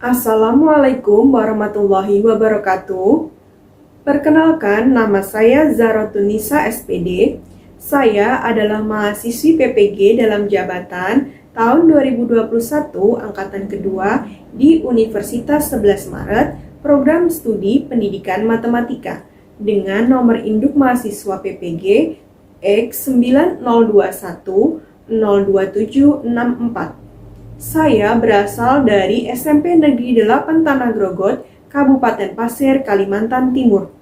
Assalamualaikum warahmatullahi wabarakatuh. Perkenalkan, nama saya Zarotunisa SPD. Saya adalah mahasiswi PPG dalam jabatan tahun 2021 angkatan kedua di Universitas 11 Maret, Program Studi Pendidikan Matematika dengan nomor induk mahasiswa PPG X902102764. Saya berasal dari SMP Negeri 8 Tanah Grogot, Kabupaten Pasir, Kalimantan Timur.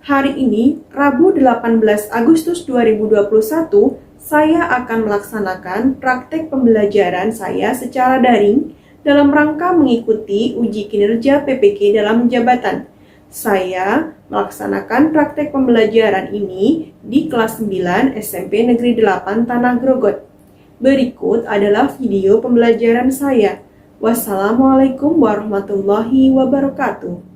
Hari ini, Rabu 18 Agustus 2021, saya akan melaksanakan praktek pembelajaran saya secara daring dalam rangka mengikuti uji kinerja PPG dalam jabatan. Saya melaksanakan praktek pembelajaran ini di kelas 9 SMP Negeri 8 Tanah Grogot. Berikut adalah video pembelajaran saya. Wassalamualaikum warahmatullahi wabarakatuh.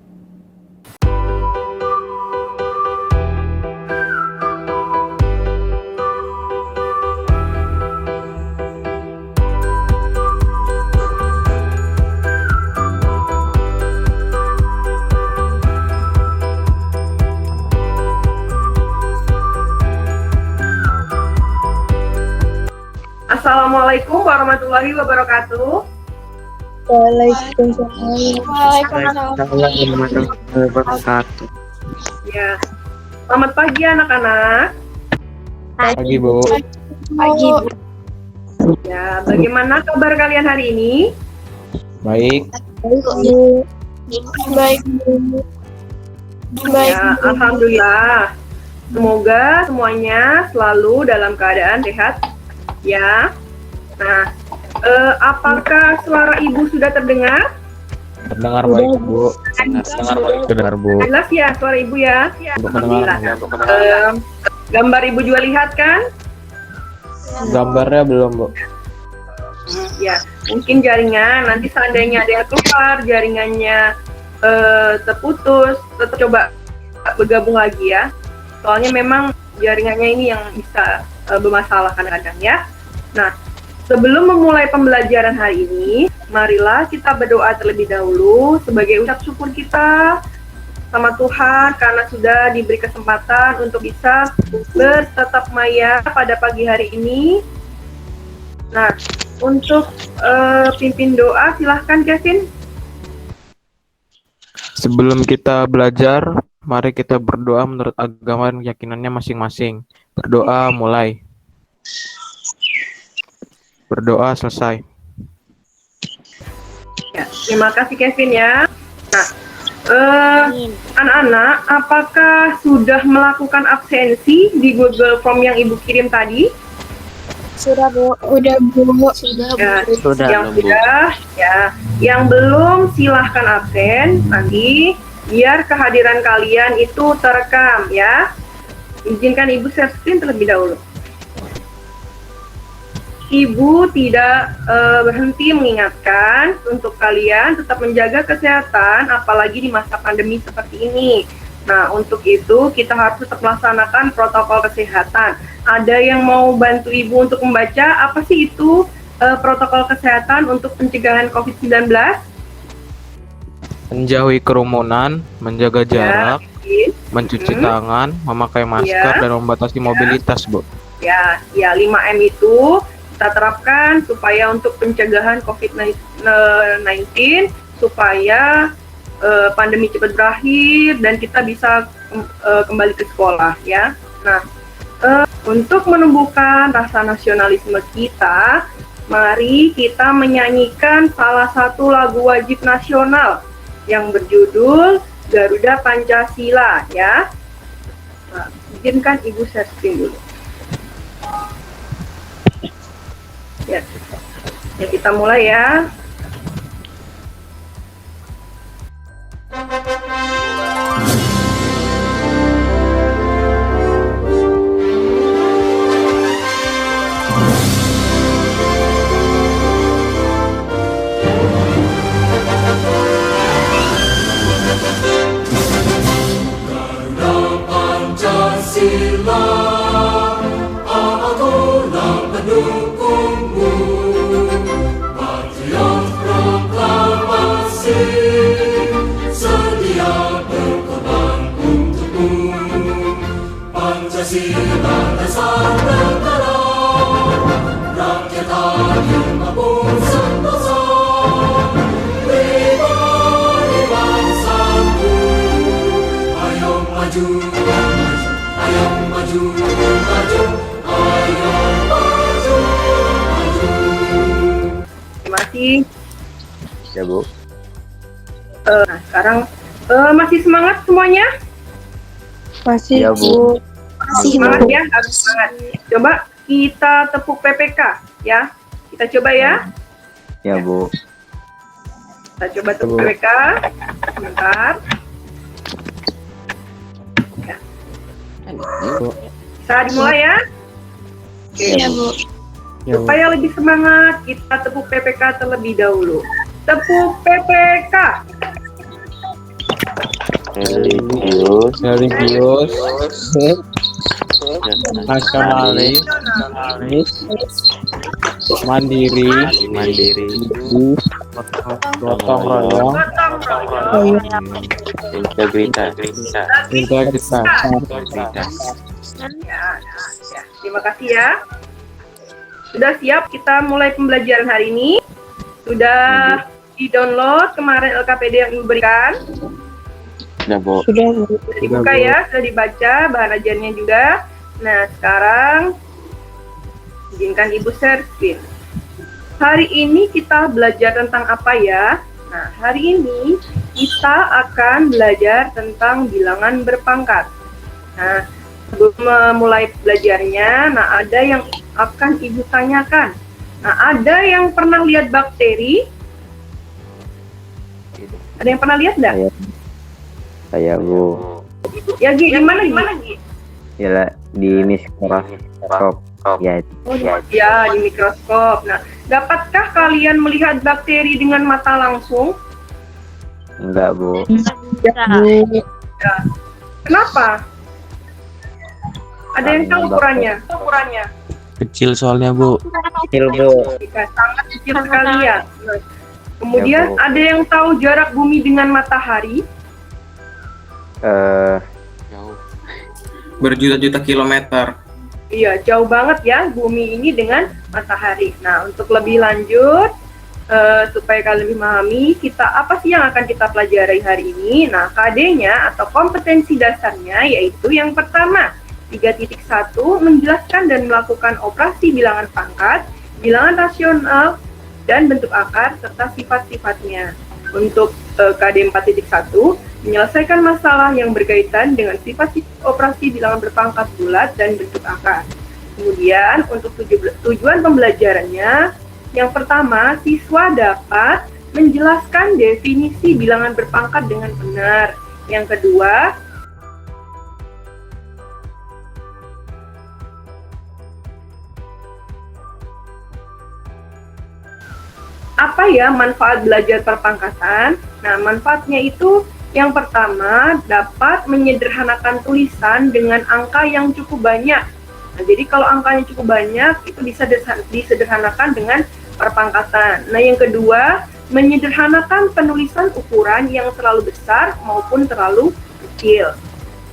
Assalamualaikum warahmatullahi wabarakatuh. Waalaikumsalam warahmatullahi wabarakatuh. Ya, selamat pagi anak-anak. Pagi, Bu. Pagi, Bu. Ya, bagaimana kabar kalian hari ini? Baik. Baik, Bu. Baik, Ya, alhamdulillah. Semoga semuanya selalu dalam keadaan sehat. Ya. Nah, apakah suara Ibu sudah terdengar? Terdengar baik, Bu. Terdengar, Bu. Jelas ya suara Ibu ya? Alhamdulillah. Terdengar. Gambar Ibu juga lihat kan? Gambarnya belum, Bu. Ya, mungkin jaringan nanti seandainya ada yang keluar, jaringannya terputus, tetap coba bergabung lagi ya. Soalnya memang jaringannya ini yang bisa bermasalah kadang-kadang ya. Nah, sebelum memulai pembelajaran hari ini, marilah kita berdoa terlebih dahulu sebagai ucap syukur kita sama Tuhan karena sudah diberi kesempatan untuk bisa bertatap maya pada pagi hari ini. Nah, untuk pimpin doa silahkan Kevin. Sebelum kita belajar, mari kita berdoa menurut agama dan keyakinannya masing-masing. Berdoa mulai. Berdoa selesai. Ya, terima kasih Kevin ya. Nah, anak-anak, apakah sudah melakukan absensi di Google Form yang Ibu kirim tadi? Sudah, Bu. Udah, Bu. Sudah, Bu. Ya, Sudah, yang Bu. sudah, ya. Yang belum silahkan absen nanti biar kehadiran kalian itu terekam ya. Izinkan Ibu share screen terlebih dahulu. Ibu tidak berhenti mengingatkan untuk kalian tetap menjaga kesehatan, apalagi di masa pandemi seperti ini. Nah, untuk itu kita harus tetap melaksanakan protokol kesehatan. Ada yang mau bantu Ibu untuk membaca apa sih itu protokol kesehatan untuk pencegahan COVID-19? Menjauhi kerumunan, menjaga jarak, mencuci tangan, memakai masker, dan membatasi mobilitas, Bu. Ya, 5M itu kita terapkan supaya untuk pencegahan COVID-19 supaya pandemi cepat berakhir dan kita bisa kembali ke sekolah ya. Nah, untuk menumbuhkan rasa nasionalisme kita, mari kita menyanyikan salah satu lagu wajib nasional yang berjudul Garuda Pancasila ya. Nah, izinkan Ibu share screen dulu. Ya, kita mulai ya. Garuda Pancasila, akulah pendukungmu. Patriot proklamasi. Pancasila dasar negara, rakyat adil mampu sentosa, pribadi bangsaku. Ayo maju, ayo maju, maju, ayo maju, maju. Terima kasih. Ya Bu. Nah, sekarang masih semangat semuanya? Masih Iya, Bu. Masih Semangat ya, harus semangat. Coba kita tepuk PPK ya. Kita coba ya. Ya Bu. Kita coba tepuk Bu. PPK. Sebentar. Ya. Bisa dimulai ya. Oke. Ya Bu. Supaya lebih semangat, kita tepuk PPK terlebih dahulu. Tepuk PPK. Religius. Nasionalis, mandiri, gotong royong, Gotong royong. Integritas. integritas. Ya. Terima kasih ya. Sudah siap kita mulai pembelajaran hari ini? Sudah di-download kemarin LKPD yang Ibu berikan? Ya Bu. Sudah Bu. Sudah dibuka ya, sudah dibaca bahan ajarnya juga. Nah, sekarang izinkan Ibu share screen. Hari ini kita belajar tentang apa ya? Nah, hari ini kita akan belajar tentang bilangan berpangkat. Nah, sebelum memulai belajarnya, ada yang akan Ibu tanyakan. Nah, ada yang pernah lihat bakteri? Ada yang pernah lihat nggak? Saya Bu. Ya, Gi, gimana Gi? Ya di mikroskop. Ya. Ya, di mikroskop. Nah, dapatkah kalian melihat bakteri dengan mata langsung? Enggak Bu. Ya. Kenapa? Ada yang tahu ukurannya? Kecil soalnya Bu. Kecil Bu. Ya, sangat kecil sekali ya. Nah, kemudian Ya, Bu. ada yang tahu jarak bumi dengan matahari? Berjuta-juta kilometer. Iya, jauh banget ya bumi ini dengan matahari. Nah, untuk lebih lanjut, supaya kalian lebih memahami, apa sih yang akan kita pelajari hari ini? Nah, KD-nya atau kompetensi dasarnya yaitu yang pertama, 3.1 menjelaskan dan melakukan operasi bilangan pangkat, bilangan rasional, dan bentuk akar, serta sifat-sifatnya. Untuk KD 4.1, menyelesaikan masalah yang berkaitan dengan sifat-sifat operasi bilangan berpangkat bulat dan bentuk akar. Kemudian untuk tujuan pembelajarannya, yang pertama, siswa dapat menjelaskan definisi bilangan berpangkat dengan benar. Yang kedua, apa ya manfaat belajar perpangkatan? Nah, manfaatnya itu yang pertama, dapat menyederhanakan tulisan dengan angka yang cukup banyak. Nah, jadi kalau angkanya cukup banyak, itu bisa disederhanakan dengan perpangkatan. Nah, yang kedua, menyederhanakan penulisan ukuran yang terlalu besar maupun terlalu kecil.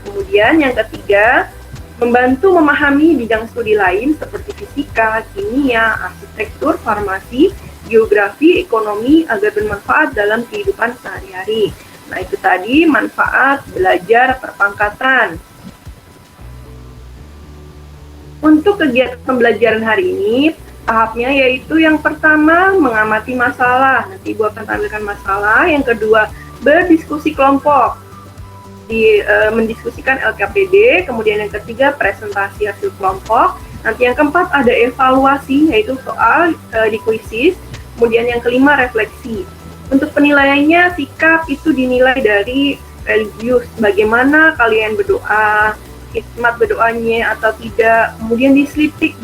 Kemudian yang ketiga, membantu memahami bidang studi lain seperti fisika, kimia, arsitektur, farmasi, geografi, ekonomi agar bermanfaat dalam kehidupan sehari-hari. Nah, itu tadi manfaat belajar perpangkatan. Untuk kegiatan pembelajaran hari ini, tahapnya yaitu yang pertama, mengamati masalah. Nanti Ibu akan tampilkan masalah. Yang kedua, berdiskusi kelompok. Mendiskusikan LKPD. Kemudian yang ketiga, presentasi hasil kelompok. Nanti yang keempat, ada evaluasi, yaitu soal di kuisis. Kemudian yang kelima, refleksi. Untuk penilaiannya, sikap itu dinilai dari religius. Bagaimana kalian berdoa, hikmat berdoanya atau tidak. Kemudian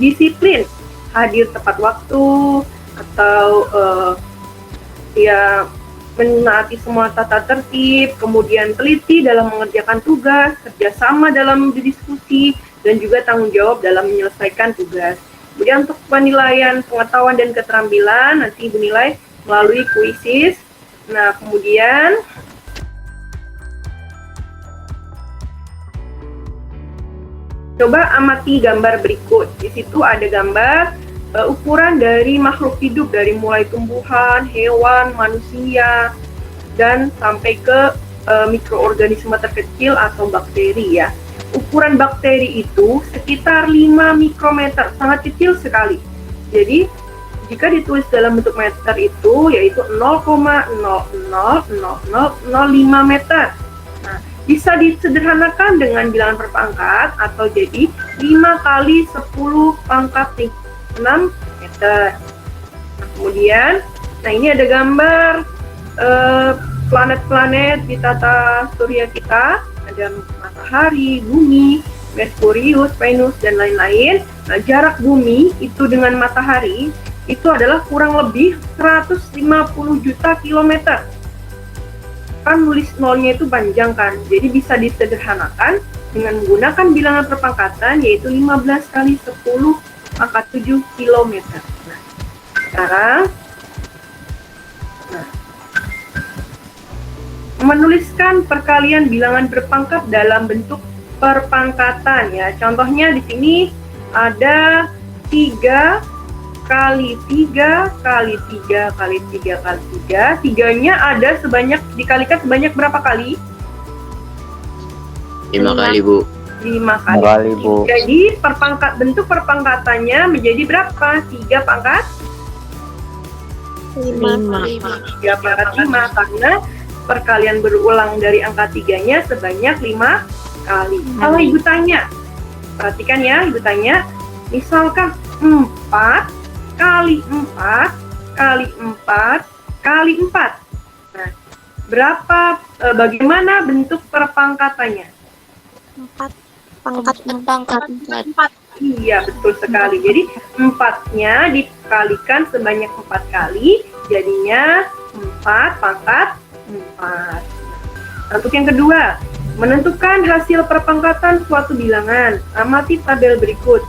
disiplin, hadir tepat waktu, atau menaati semua tata tertib. Kemudian teliti dalam mengerjakan tugas, kerjasama dalam berdiskusi, dan juga tanggung jawab dalam menyelesaikan tugas. Kemudian untuk penilaian pengetahuan dan keterampilan, nanti Ibu nilai melalui kuisis. Nah, kemudian Coba amati gambar berikut. Di situ ada gambar ukuran dari makhluk hidup, dari mulai tumbuhan, hewan, manusia, dan sampai ke mikroorganisme terkecil atau bakteri ya. Ukuran bakteri itu sekitar 5 mikrometer, sangat kecil sekali. Jadi jika ditulis dalam bentuk meter itu yaitu 0,000005 meter. Nah, bisa disederhanakan dengan bilangan perpangkat atau jadi 5 kali 10 pangkat 6 meter. Nah, kemudian, ini ada gambar planet-planet di tata surya kita. Ada matahari, bumi, Merkurius, Venus, dan lain-lain. Nah, jarak bumi itu dengan matahari itu adalah kurang lebih 150 juta kilometer. Kan nulis nolnya itu panjang kan, jadi bisa disederhanakan dengan menggunakan bilangan perpangkatan yaitu 15 kali 10 pangkat 7 kilometer. Nah, sekarang menuliskan perkalian bilangan berpangkat dalam bentuk perpangkatan ya. Contohnya di sini ada 3 kali 3 kali 3 kali 3 kali 3. Tiganya ada dikalikan sebanyak berapa kali? 5 kali, Bu. 5 5 kali, Bu. Jadi bentuk perpangkatannya menjadi berapa? 3 pangkat 5. 3 pangkat 5 karena perkalian berulang dari angka 3-nya sebanyak 5 kali. Kalau Ibu tanya, perhatikan ya, Ibu tanya, misalkan 4 kali 4 kali 4 kali 4. Nah, bagaimana bentuk perpangkatannya? 4 pangkat 4. Iya, betul sekali. Jadi 4-nya dikalikan sebanyak 4 kali, jadinya 4 pangkat 4. Untuk yang kedua, menentukan hasil perpangkatan suatu bilangan. Amati tabel berikut.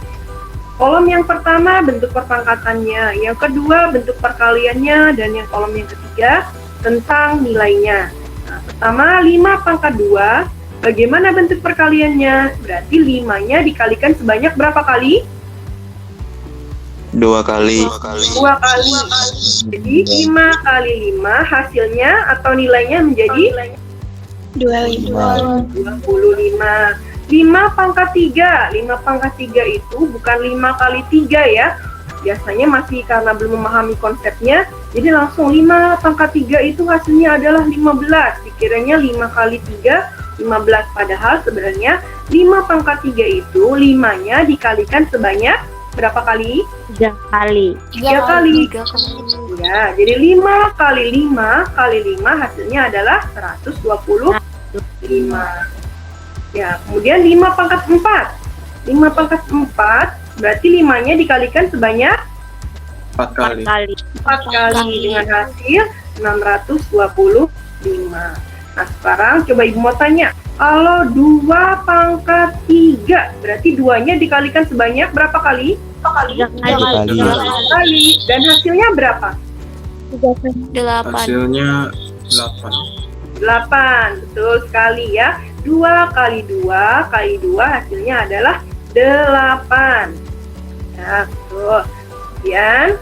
Kolom yang pertama bentuk perpangkatannya, yang kedua bentuk perkaliannya, dan yang kolom yang ketiga tentang nilainya. Nah, pertama 5 pangkat 2, bagaimana bentuk perkaliannya? Berarti 5-nya dikalikan sebanyak berapa kali? 2 kali. 2 kali. Jadi 5 kali 5 hasilnya atau nilainya menjadi 25. 5 pangkat 3. 5 pangkat 3 itu bukan 5 kali 3 ya. Biasanya masih karena belum memahami konsepnya, jadi langsung 5 pangkat 3 itu hasilnya adalah 15. Dikiranya 5 kali 3, 15. Padahal sebenarnya 5 pangkat 3 itu 5-nya dikalikan sebanyak berapa kali? 3 kali. 3 kali. Ya, jadi 5 kali 5 kali 5 hasilnya adalah 125. Ya, kemudian 5 pangkat 4. 5 pangkat 4 berarti 5-nya dikalikan sebanyak 4 kali. 4 kali dengan hasil 625. Nah, sekarang coba Ibu mau tanya, kalau 2 pangkat 3 berarti 2-nya dikalikan sebanyak berapa kali? 3 kali. Dan hasilnya berapa? 8. Hasilnya 8. 8, betul sekali ya. 2 kali 2 kali 2 hasilnya adalah 8. Nah, betul. Kemudian,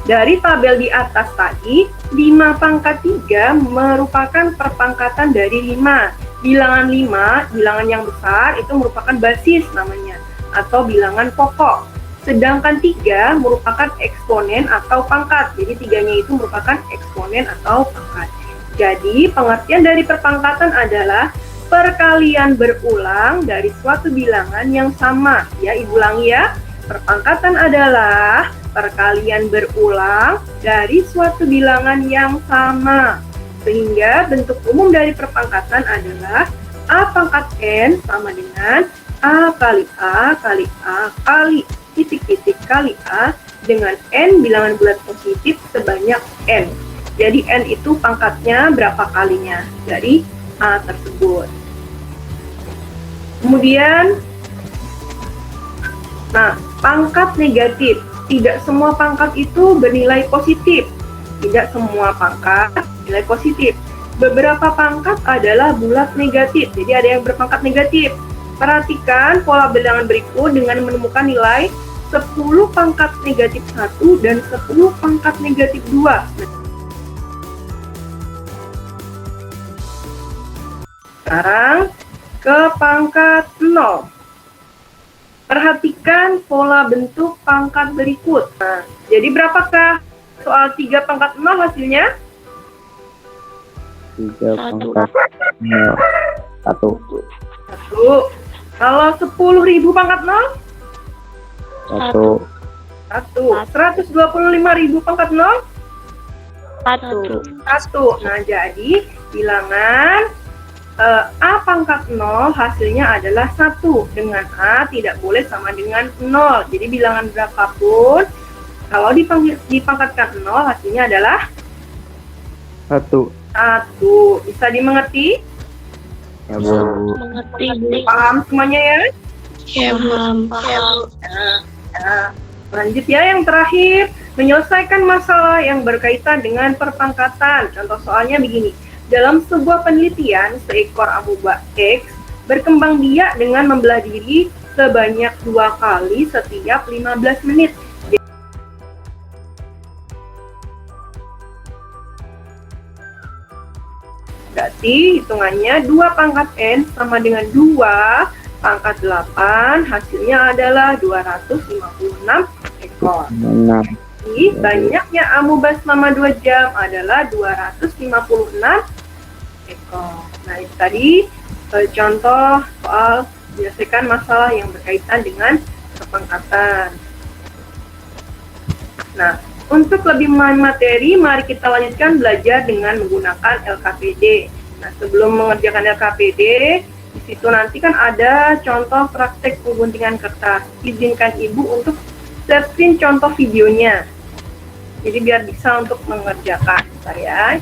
dari tabel di atas tadi, 5 pangkat 3 merupakan perpangkatan dari 5. Bilangan 5, bilangan yang besar, itu merupakan basis namanya, atau bilangan pokok. Sedangkan 3 merupakan eksponen atau pangkat. Jadi 3-nya itu merupakan eksponen atau pangkat. Jadi pengertian dari perpangkatan adalah perkalian berulang dari suatu bilangan yang sama. Ya, Ibu ulangi ya. Perpangkatan adalah perkalian berulang dari suatu bilangan yang sama. Sehingga bentuk umum dari perpangkatan adalah A pangkat N sama dengan A kali A kali A kali titik-titik kali A dengan N bilangan bulat positif sebanyak N. Jadi N itu pangkatnya berapa kalinya dari A tersebut. Kemudian, pangkat negatif. Tidak semua pangkat itu bernilai positif. Tidak semua pangkat nilai positif. Beberapa pangkat adalah bulat negatif. Jadi ada yang berpangkat negatif. Perhatikan pola bilangan berikut dengan menemukan nilai 10 pangkat negatif 1 dan 10 pangkat negatif 2. Sekarang ke pangkat 0. Perhatikan pola bentuk pangkat berikut. Nah, jadi berapakah soal 3 pangkat 0 hasilnya? 3 pangkat 0. 1. 1. Kalau 10.000 pangkat 0? 1. 1. 125.000 pangkat 0? 1. 1. Nah, jadi bilangan A pangkat 0 hasilnya adalah 1. Dengan A tidak boleh sama dengan 0. Jadi bilangan berapapun, kalau dipangkatkan 0 hasilnya adalah 1. 1. Bisa dimengerti? Ya, Bu. Mengerti, Bu. Paham semuanya ya? Ya, paham. Nah, lanjut ya, yang terakhir, menyelesaikan masalah yang berkaitan dengan perpangkatan. Contoh soalnya begini. Dalam sebuah penelitian, seekor amoeba X berkembang biak dengan membelah diri sebanyak 2 kali setiap 15 menit. Berarti hitungannya 2 pangkat N sama dengan 2 pangkat 8, hasilnya adalah 256 ekor. 6. Jadi banyaknya amoeba selama 2 jam adalah 256 ekor. Nah, itu tadi contoh soal menyelesaikan masalah yang berkaitan dengan perpangkatan. Nah, untuk lebih materi, mari kita lanjutkan belajar dengan menggunakan LKPD. Nah, sebelum mengerjakan LKPD, di situ nanti kan ada contoh praktek pengguntingan kertas. Izinkan Ibu untuk share screen contoh videonya. Jadi biar bisa untuk mengerjakan. Saya.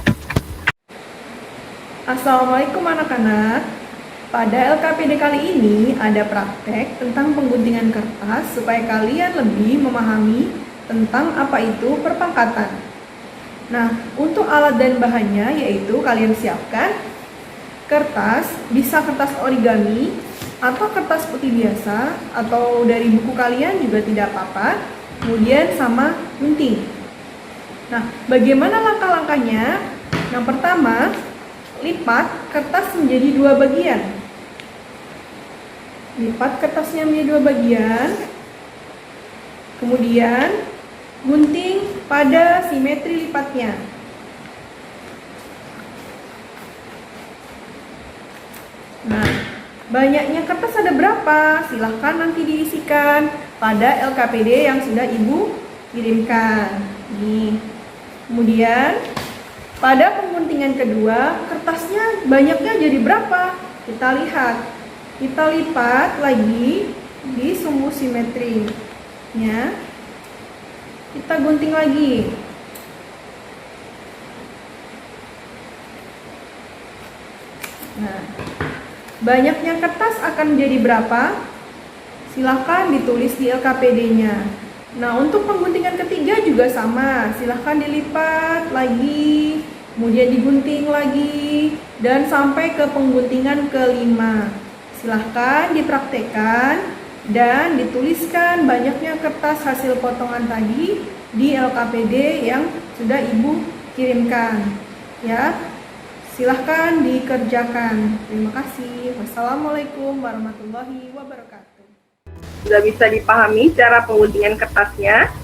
Assalamualaikum anak-anak. Pada LKPD kali ini ada praktek tentang pengguntingan kertas supaya kalian lebih memahami tentang apa itu perpangkatan. Nah, untuk alat dan bahannya yaitu kalian siapkan kertas, bisa kertas origami atau kertas putih biasa atau dari buku kalian juga tidak apa-apa. Kemudian sama gunting. Nah, bagaimana langkah-langkahnya? Yang pertama, lipat kertas menjadi 2 bagian. Lipat kertasnya menjadi 2 bagian. Kemudian, gunting pada simetri lipatnya. Nah, banyaknya kertas ada berapa? Silahkan nanti diisikan pada LKPD yang sudah Ibu kirimkan. Nih. Kemudian pada pengguntingan kedua, kertasnya banyaknya jadi berapa? Kita lihat. Kita lipat lagi di sumbu simetrinya. Kita gunting lagi. Nah, banyaknya kertas akan menjadi berapa? Silahkan ditulis di LKPD-nya. Nah, untuk pengguntingan ketiga juga sama. Silahkan dilipat lagi, kemudian digunting lagi, dan sampai ke pengguntingan kelima. Silahkan dipraktekkan dan dituliskan banyaknya kertas hasil potongan tadi di LKPD yang sudah Ibu kirimkan. Ya, silahkan dikerjakan. Terima kasih. Wassalamualaikum warahmatullahi wabarakatuh. Sudah bisa dipahami cara pengguntingan kertasnya?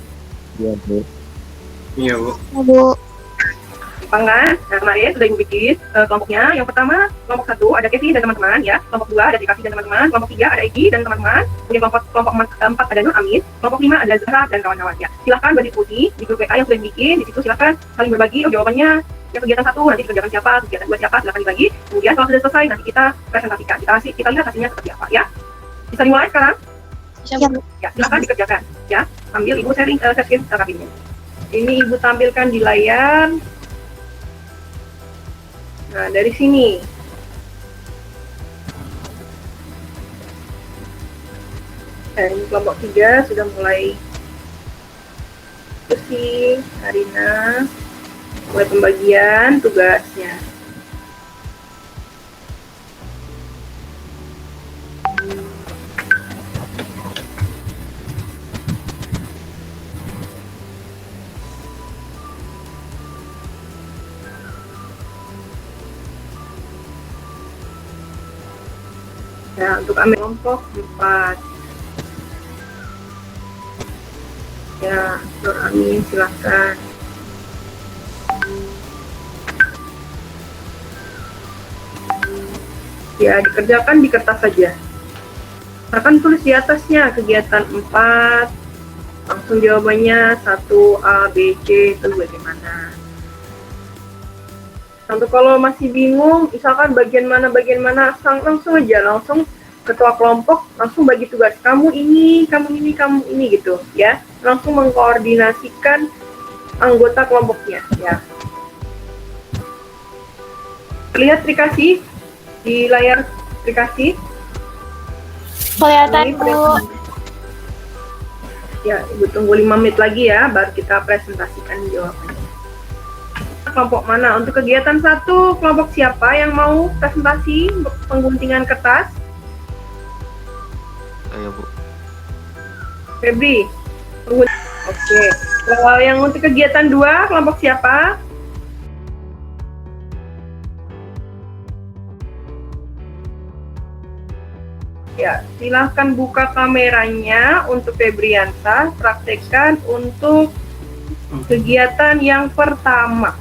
Iya, Bu. Iya, Bu. Bu. Gampang kan? Nah, kemarin sudah Ibu bikin kelompoknya. Yang pertama, kelompok 1 ada Kevin dan teman-teman ya. Kelompok 2 ada Dikasih dan teman-teman. Kelompok 3 ada Egi dan teman-teman. Kemudian kelompok 4 ada Nur Amin. Kelompok 5 ada Zahra dan kawan-kawan ya. Silahkan berdiskusi di grup WA yang sudah bikin. Di situ silahkan saling berbagi jawabannya. Yang kegiatan 1 nanti dikerjakan siapa, kegiatan 2 siapa, silahkan dibagi. Kemudian kalau sudah selesai nanti kita presentasikan. Kita lihat hasilnya seperti apa ya. Bisa dimulai sekarang? Siap. Ya, silakan dikerjakan ya. Ambil Ibu sharing screen LKPD-nya. Ini Ibu tampilkan di layar. Nah, dari sini. Dan kelompok 3 sudah mulai diskusi, Karina, mulai pembagian tugasnya. Ya, untuk ambil kelompok 4. Ya, Nur Amin, silahkan. Ya, dikerjakan di kertas saja. Akan tulis di atasnya kegiatan 4. Langsung jawabannya 1A, B, C, itu bagaimana. Untuk kalau masih bingung, misalkan bagian mana, langsung aja, langsung ketua kelompok langsung bagi tugas. Kamu ini gitu ya. Langsung mengkoordinasikan anggota kelompoknya ya. Lihat Trikasih di layar Trikasih. Kelihatan, Ini Bu. Ya, Ibu tunggu 5 menit lagi ya, baru kita presentasikan jawabannya. Kelompok mana? Untuk kegiatan 1, kelompok siapa yang mau presentasi untuk pengguntingan kertas? Ayo Bu. Febri. Oke. Kalau yang untuk kegiatan 2, kelompok siapa? Ya, silahkan buka kameranya untuk Febriansa, praktekkan untuk kegiatan yang pertama.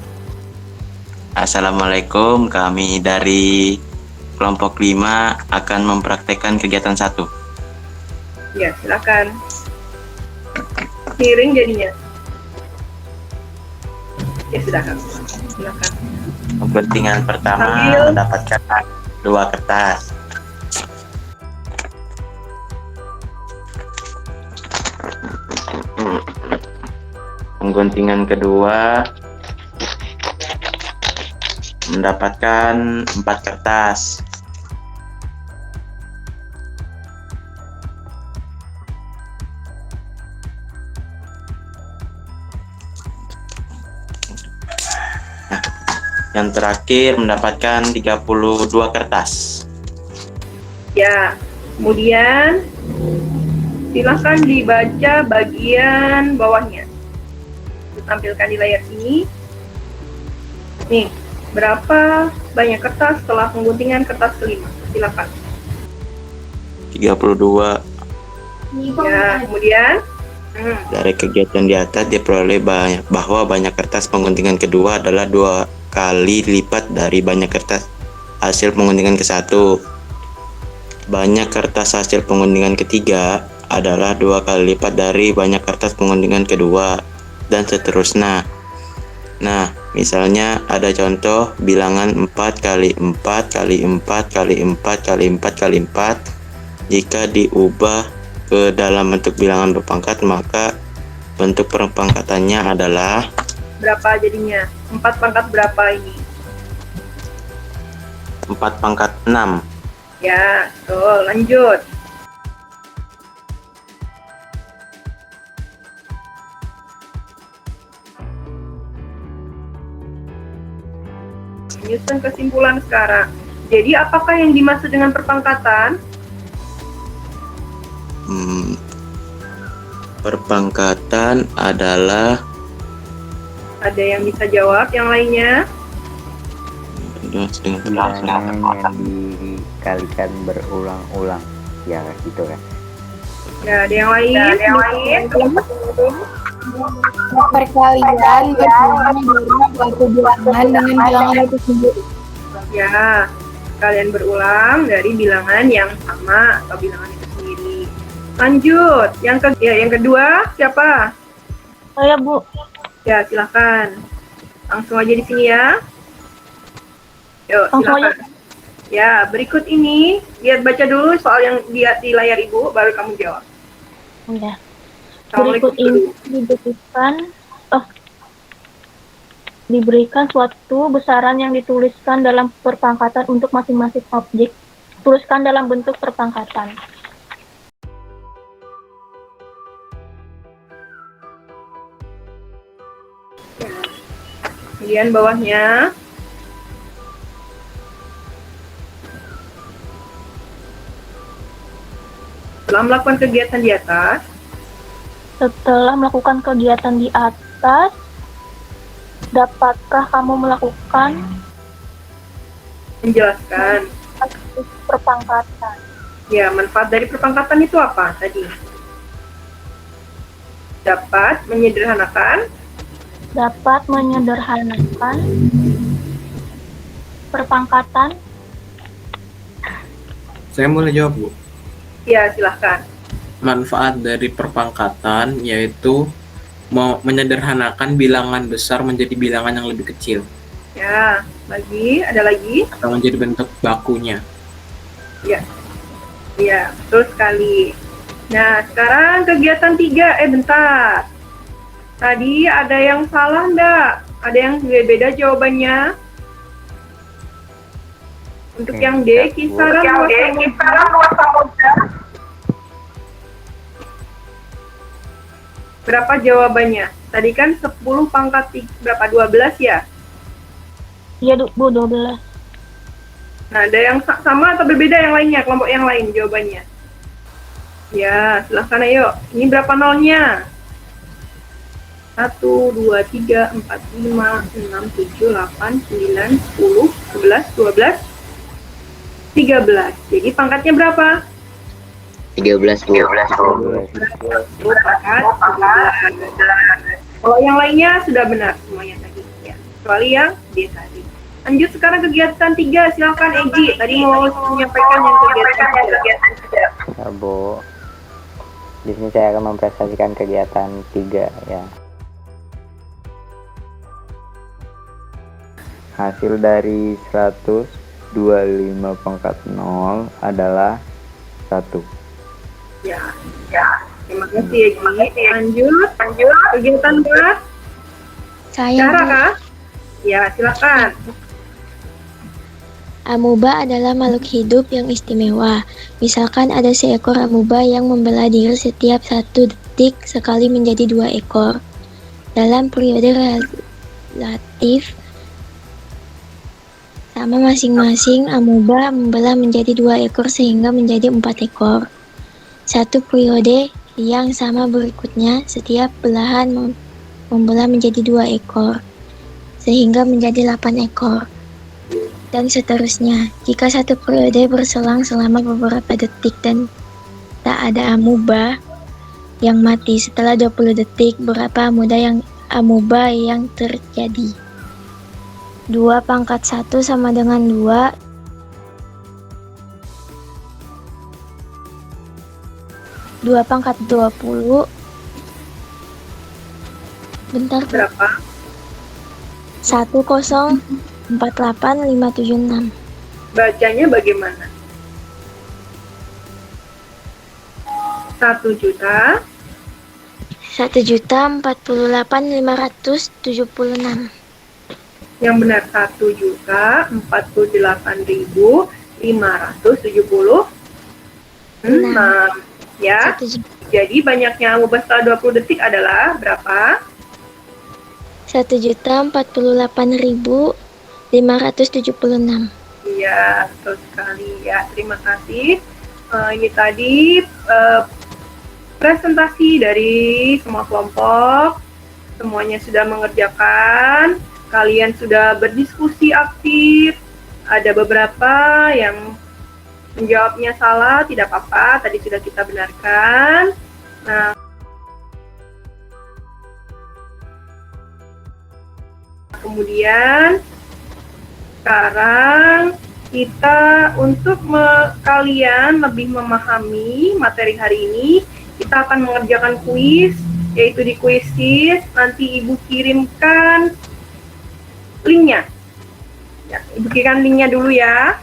Assalamualaikum, kami dari kelompok 5 akan mempraktekkan kegiatan 1. Ya, silakan. Miring jadinya. Ya, sudah Kak. Silakan. Kepentingan pertama Sambil- mendapatkan 2 kertas. Pengguntingan kedua mendapatkan 4 kertas. Nah, yang terakhir mendapatkan 32 kertas. Ya, kemudian silakan dibaca bagian bawahnya. Tampilkan di layar sini. Nih, berapa banyak kertas setelah pengguntingan kertas kelima? Silakan. 32. Ya, kemudian Dari kegiatan di atas diperoleh bahwa banyak kertas pengguntingan kedua adalah 2 kali lipat dari banyak kertas hasil pengguntingan ke-1. Banyak kertas hasil pengguntingan ketiga adalah 2 kali lipat dari banyak kertas pengguntingan kedua, dan seterusnya. Nah, misalnya ada contoh bilangan 4 kali 4 kali 4 kali 4 kali 4 kali 4. Jika diubah ke dalam bentuk bilangan berpangkat, maka bentuk perpangkatannya adalah berapa jadinya? 4 pangkat berapa ini? 4 pangkat 6. Ya, betul. Lanjut. Menyusun kesimpulan sekarang. Jadi, apakah yang dimaksud dengan perpangkatan? Perpangkatan adalah Ada yang bisa jawab, yang lainnya? bilangan yang dikalikan berulang-ulang, ya gitu kan. Ya, ada yang lain? Perkalian berhubungan dari suatu bilangan dengan bilangan itu sendiri. Ya, kalian berulang dari bilangan yang sama atau bilangan itu sendiri. Lanjut, yang kedua siapa? Saya, Bu. Ya, silakan. Langsung aja di sini ya. Yuk, Langsung silakan. Ya, berikut ini lihat baca dulu soal yang lihat di layar Ibu, baru kamu jawab. Udah. Assalamualaikum. Berikut ini diberikan suatu besaran yang dituliskan dalam perpangkatan untuk masing-masing objek. Tuliskan dalam bentuk perpangkatan. Kemudian bawahnya. Setelah melakukan kegiatan di atas, Setelah melakukan kegiatan di atas, dapatkah kamu melakukan menjelaskan. perpangkatan? Ya, manfaat dari perpangkatan itu apa tadi? Dapat menyederhanakan. Dapat menyederhanakan perpangkatan. Saya boleh jawab, Bu. Ya, silahkan. Manfaat dari perpangkatan yaitu mau menyederhanakan bilangan besar menjadi bilangan yang lebih kecil Ya, ada lagi? atau menjadi bentuk bakunya. Ya, ya, betul sekali. Nah, sekarang kegiatan 3. Bentar. Tadi ada yang salah enggak? Ada yang beda jawabannya? Untuk yang D, kisaran luas samudra. Berapa jawabannya? Tadi kan 10 pangkat berapa? 12 ya? Iya, Bu, 12. Nah, ada yang sama atau berbeda yang lainnya, kelompok yang lain jawabannya? Ya, silahkan ayo. Ini berapa nolnya? 1, 2, 3, 4, 5, 6, 7, 8, 9, 10, 11, 12, 13. Jadi pangkatnya berapa? 13, Bu. Pangkat 13. Kalau yang lainnya sudah benar semuanya tadi. Ya, kecuali yang D tadi. Lanjut sekarang kegiatan 3, silakan Egi. Tadi mau menyampaikan yang kegiatan 3. Ya, Bu. Di sini saya akan mempresentasikan kegiatan 3 ya. Hasil dari 125 pangkat 0 adalah 1. Ya. Terima kasih Egi. Lanjut. Kegiatan 4. Cara kah? Ya, silakan. Amuba adalah makhluk hidup yang istimewa. Misalkan ada seekor amuba yang membelah diri setiap 1 detik sekali menjadi 2 ekor. Dalam periode relatif sama masing-masing amuba membelah menjadi 2 ekor sehingga menjadi 4 ekor. Satu periode yang sama berikutnya setiap belahan membelah menjadi 2 ekor sehingga menjadi 8 ekor. Dan seterusnya. Jika satu periode berselang selama beberapa detik dan tak ada amuba yang mati setelah 20 detik, berapa amuba yang terjadi? 2 pangkat 1 sama dengan 2. 2 pangkat 20. Bentar. Berapa? 1048576. Bacanya bagaimana? 1 juta. 1.048.576. Yang benar 1.048.576. Ya. 1 juta. Jadi banyaknya amuba setelah 20 detik adalah berapa? 1.048.576. Iya, betul sekali ya. Terima kasih. Ini tadi presentasi dari semua kelompok. Semuanya sudah mengerjakan. Kalian sudah berdiskusi aktif. Ada beberapa yang menjawabnya salah, tidak apa-apa. Tadi sudah kita benarkan. Nah, kemudian sekarang kita untuk kalian lebih memahami materi hari ini, kita akan mengerjakan kuis, yaitu di Quizizz. Nanti Ibu kirimkan linknya. Ya, Ibu kirimkan linknya dulu ya.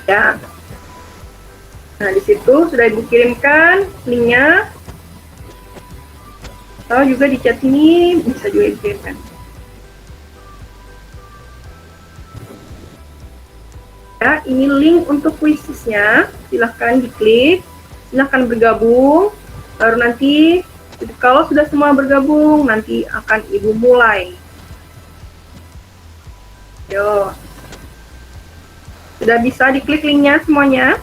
Ya. Nah, di situ sudah Ibu kirimkan linknya. Atau juga di chat ini bisa juga dikirimkan. Ya, ini link untuk Quizizz-nya. Silahkan diklik, silahkan bergabung. Baru nanti kalau sudah semua bergabung, nanti akan Ibu mulai. Yo, sudah bisa diklik linknya semuanya?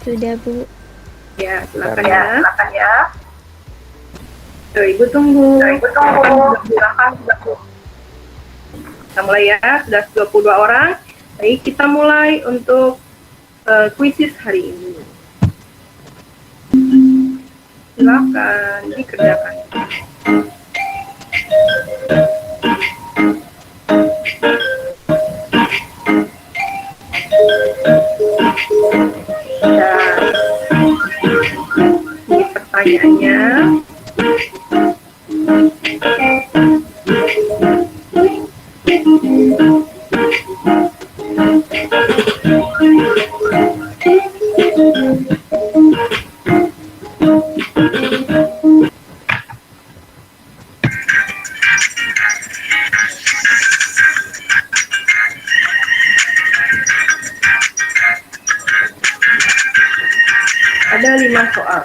Sudah, Bu. Ya, silakan ya. Tuh, Ibu tunggu. Silakan. Kita mulai ya, sudah 22 orang. Baik, kita mulai untuk kuisis hari ini. Silakan dikerjakan. Ini pertanyaannya. Ada 5 soal.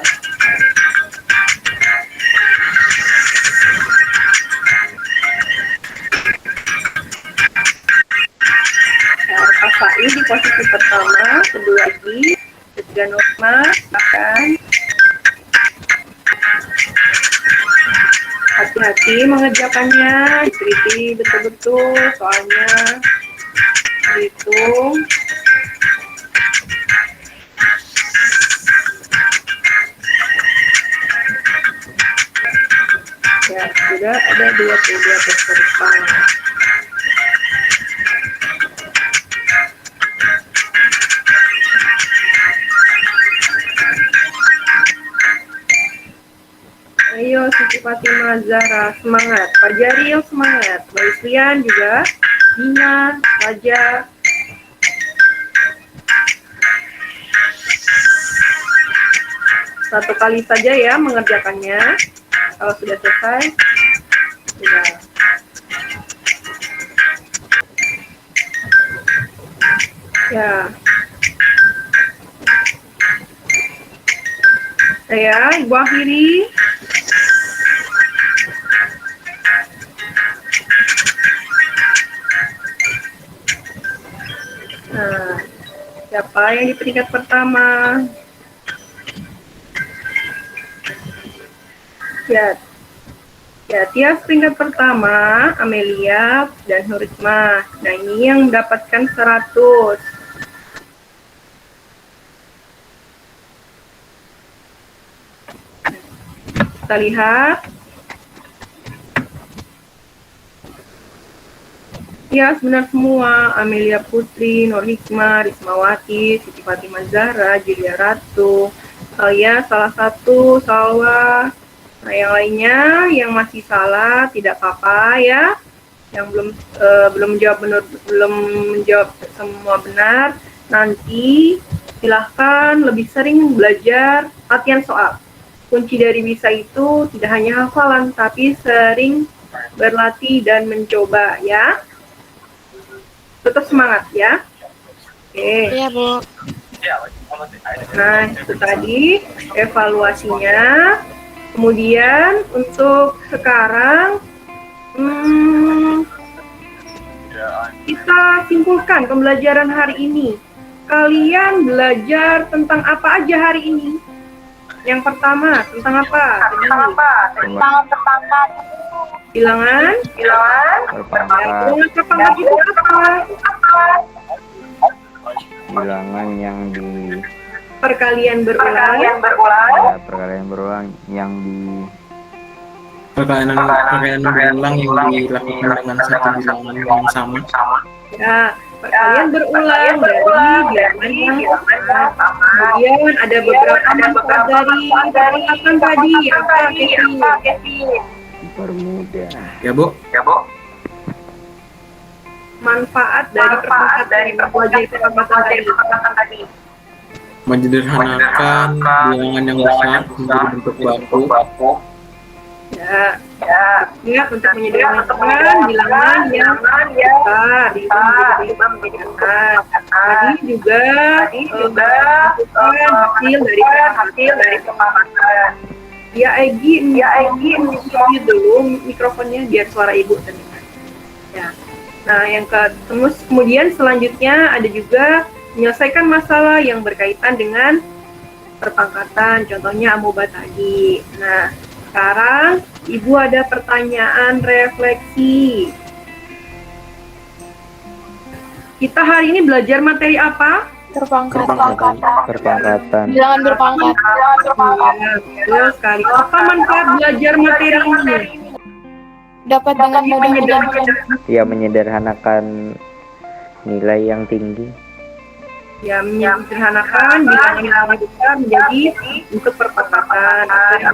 Pakai di posisi pertama, kedua lagi, ketiga norma, bahkan hati-hati mengerjakannya, diteliti betul-betul soalnya, dihitung. Ya, sudah ada 22 peserta. Ayo Siti Fatimah Zahra, semangat. Pak Jaril semangat. Mbak Islian juga. Nina, Raja. Satu kali saja ya mengerjakannya. Kalau sudah selesai, sudah. Ya. Saya Ibu akhiri. Nah, siapa yang di peringkat pertama? Ya, Tias peringkat pertama, Amelia dan Hurisma. Nah, ini yang mendapatkan 100. Kita lihat. Tias benar semua, Amelia Putri, Nur Hikmah, Rismawati, Siti Fatimah Zahra, Julia Ratu. Ya, salah satu, Salwa. Nah, yang lainnya yang masih salah tidak apa-apa ya. Yang belum menjawab semua benar, nanti silahkan lebih sering belajar latihan soal. Kunci dari bisa itu tidak hanya hafalan, tapi sering berlatih dan mencoba ya. Tetap semangat ya. Oke. Iya, Bu. Nah, itu tadi evaluasinya. Kemudian untuk sekarang kita simpulkan pembelajaran hari ini. Kalian belajar tentang apa aja hari ini? Yang pertama, tentang apa? Tentang perpangkat. Bilangan? Perpangkat. Bilangan perpangkat itu apa? Bilangan yang di Perkalian berulang. ya, perkalian berulang yang di Perkalian berulang yang dilakukan dengan satu bilangan yang sama. Ya, perkalian berulang dari bilangan yang sama. Kemudian ada beberapa manfaat dari perpangkatan tadi. Apa, Kevin? dipermudah. Ya, Bu. Manfaat dari perpangkatan tadi. Menyederhanakan bilangan yang besar menjadi bentuk baku. Ya, untuk menyederhanakan bilangan yang besar itu menjadi besar. Tadi juga menentukan hasil dari perpangkatan. Ya, Egi dulu mikrofonnya biar suara ibu terdengar. Ya. Nah, kemudian selanjutnya ada juga menyelesaikan masalah yang berkaitan dengan perpangkatan, contohnya amoeba tadi. Nah, sekarang Ibu ada pertanyaan refleksi. Kita hari ini belajar materi apa? Perpangkatan. Bilangan berpangkat. Iya, betul sekali. Apa manfaat belajar materi ini? Dapat dengan mudah. Ya, menyederhanakan nilai yang tinggi. Ya, menyederhanakan bilangan besar menjadi untuk perpangkatan.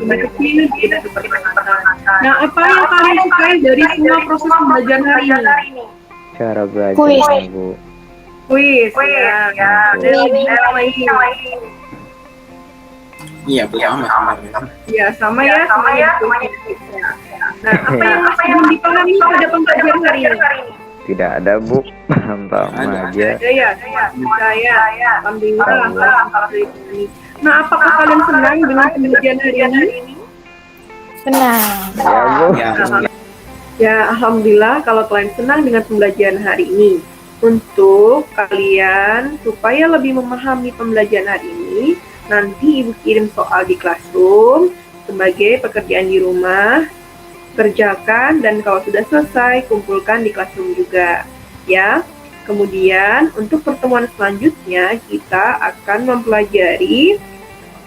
Dari kecil jadi untuk perpangkatan. Nah, apa yang kalian sukai dari semua proses pembelajaran hari ini? Cara belajar, Kuis. Bu. Kuis, ya. Dan lebih sama ini. Iya, sama sebenarnya. Ya, sama ya, semuanya. Nah, apa yang masih belum dipahami pada pembelajaran hari ini? Tidak ada, Bu. Paham aja. Ada ya, saya. Alhamdulillah. Nah, apakah kalian senang dengan pembelajaran hari ini? Senang. Ya, Bu. Ya, Ya, alhamdulillah kalau kalian senang dengan pembelajaran hari ini. Untuk kalian, supaya lebih memahami pembelajaran hari ini, nanti Ibu kirim soal di Classroom sebagai pekerjaan di rumah. Kerjakan dan kalau sudah selesai, kumpulkan di Classroom juga. Ya, kemudian untuk pertemuan selanjutnya, kita akan mempelajari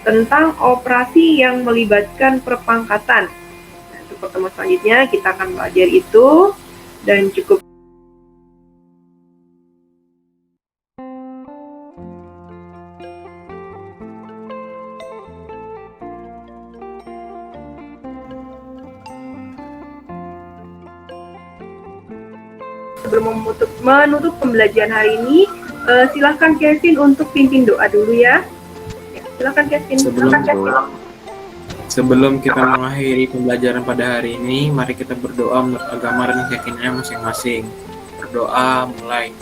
tentang operasi yang melibatkan perpangkatan. Nah, untuk pertemuan selanjutnya, kita akan belajar itu dan cukup. Sebelum menutup pembelajaran hari ini, silahkan Kevin untuk pimpin doa dulu ya. Silahkan Kevin. sebelum kita mengakhiri pembelajaran pada hari ini, mari kita berdoa menurut agama dan keyakinannya masing-masing. Berdoa mulai.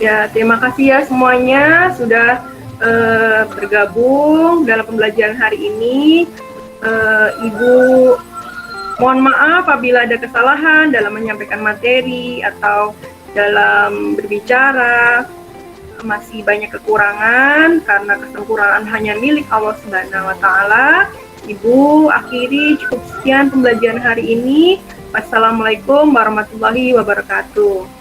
Ya, terima kasih ya semuanya sudah bergabung dalam pembelajaran hari ini. Ibu mohon maaf apabila ada kesalahan dalam menyampaikan materi atau dalam berbicara. Masih banyak kekurangan karena kesempurnaan hanya milik Allah Subhanahu wa taala. Ibu akhiri cukup sekian pembelajaran hari ini. Wassalamualaikum warahmatullahi wabarakatuh.